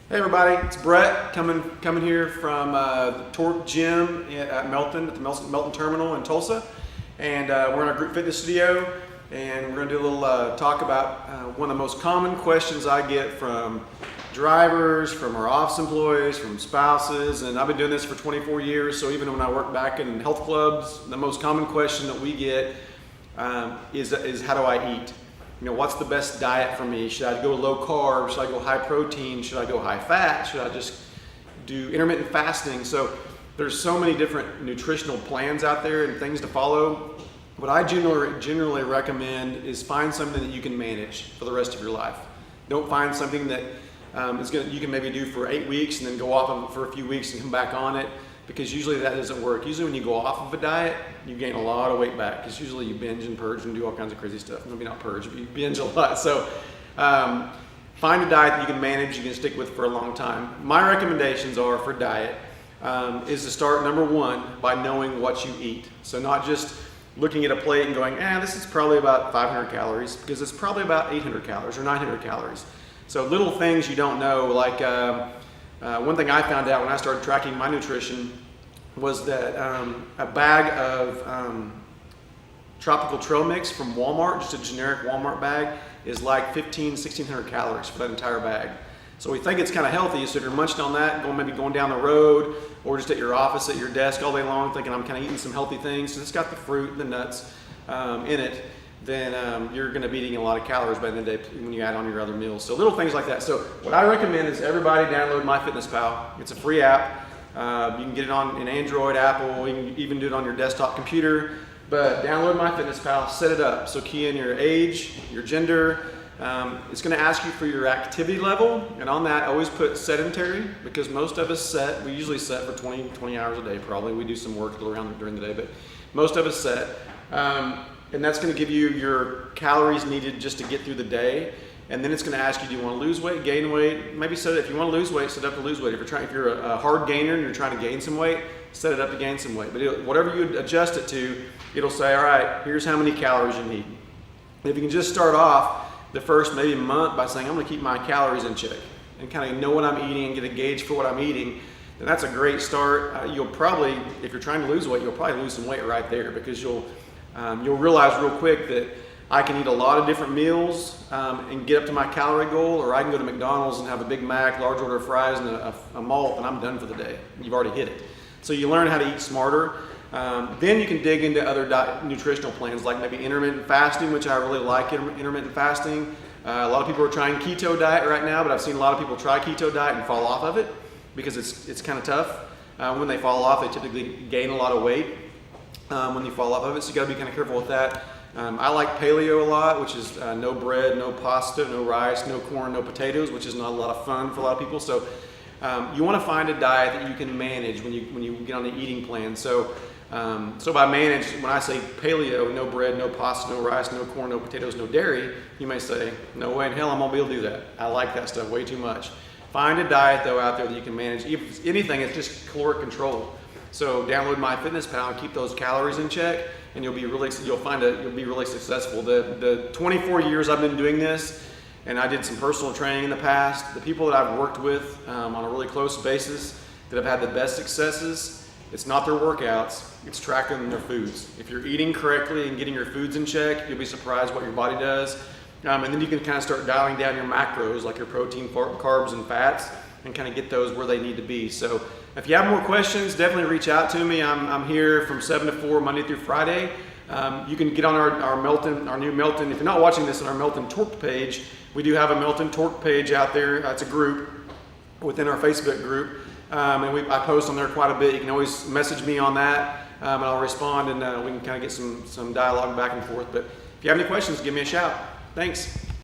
Hey everybody, it's Bret coming here from the Torque Gym at Melton, at the Melton Terminal in Tulsa. And we're in our group fitness studio, and we're going to do a little talk about one of the most common questions I get from drivers, from our office employees, from spouses, and I've been doing this for 24 years, so even when I work back in health clubs, the most common question that we get is how do I eat? You know, what's the best diet for me? Should I go low carb? Should I go high protein? Should I go high fat? Should I just do intermittent fasting? So there's so many different nutritional plans out there and things to follow. What I generally recommend is find something that you can manage for the rest of your life. Don't find something that you can maybe do for 8 weeks and then go off of it for a few weeks and come back on it, because usually that doesn't work. Usually when you go off of a diet, you gain a lot of weight back, because usually you binge and purge and do all kinds of crazy stuff. Maybe not purge, but you binge a lot. So find a diet that you can manage, you can stick with for a long time. My recommendations are for diet is to start, number one, by knowing what you eat. So not just looking at a plate and going, this is probably about 500 calories, because it's probably about 800 calories or 900 calories. So little things you don't know, like one thing I found out when I started tracking my nutrition was that a bag of tropical trail mix from Walmart, just a generic Walmart bag, is like 1,600 calories for that entire bag. So we think it's kind of healthy, so if you're munching on that, maybe going down the road, or just at your office, at your desk all day long, thinking I'm kind of eating some healthy things, so it's got the fruit and the nuts in it, then you're going to be eating a lot of calories by the end of the day when you add on your other meals. So little things like that. So what I recommend is everybody download MyFitnessPal. It's a free app. You can get it on an Android, Apple, you can even do it on your desktop computer. But download MyFitnessPal, set it up. So key in your age, your gender. It's going to ask you for your activity level, and on that always put sedentary, because most of us we usually set for 20 hours a day probably. We do some work around during the day, but most of us set. And that's going to give you your calories needed just to get through the day. And then it's going to ask you, do you want to lose weight, gain weight? Maybe set it, if you want to lose weight, set it up to lose weight. If you're a hard gainer and you're trying to gain some weight, set it up to gain some weight. But whatever you adjust it to, it'll say, all right, here's how many calories you need. And if you can just start off the first maybe month by saying, I'm going to keep my calories in check and kind of know what I'm eating and get a gauge for what I'm eating, then that's a great start. You'll probably, if you're trying to lose weight, you'll probably lose some weight right there, because you'll realize real quick that I can eat a lot of different meals and get up to my calorie goal, or I can go to McDonald's and have a Big Mac, large order of fries, and a malt, and I'm done for the day. You've already hit it. So you learn how to eat smarter. Then you can dig into other nutritional plans, like maybe intermittent fasting, which I really like intermittent fasting. A lot of people are trying keto diet right now, but I've seen a lot of people try keto diet and fall off of it because it's kind of tough. When they fall off, they typically gain a lot of weight when you fall off of it, so you got to be kind of careful with that. I like paleo a lot, which is no bread, no pasta, no rice, no corn, no potatoes, which is not a lot of fun for a lot of people. So you want to find a diet that you can manage when you get on the eating plan. So by manage, when I say paleo, no bread, no pasta, no rice, no corn, no potatoes, no dairy, you may say, no way in hell I'm going to be able to do that. I like that stuff way too much. Find a diet, though, out there that you can manage. If anything, it's just caloric control. So download MyFitnessPal and keep those calories in check, and you'll be really successful. The 24 years I've been doing this, and I did some personal training in the past, the people that I've worked with on a really close basis that have had the best successes, it's not their workouts, it's tracking their foods. If you're eating correctly and getting your foods in check, you'll be surprised what your body does. And then you can kind of start dialing down your macros, like your protein, carbs, and fats, and kind of get those where they need to be. So if you have more questions, definitely reach out to me. I'm here from 7 to 4, Monday through Friday. You can get on our new Melton. If you're not watching this on our Melton Torque page, we do have a Melton Torque page out there. It's a group within our Facebook group. And I post on there quite a bit. You can always message me on that, and I'll respond, and we can kind of get some dialogue back and forth. But if you have any questions, give me a shout. Thanks.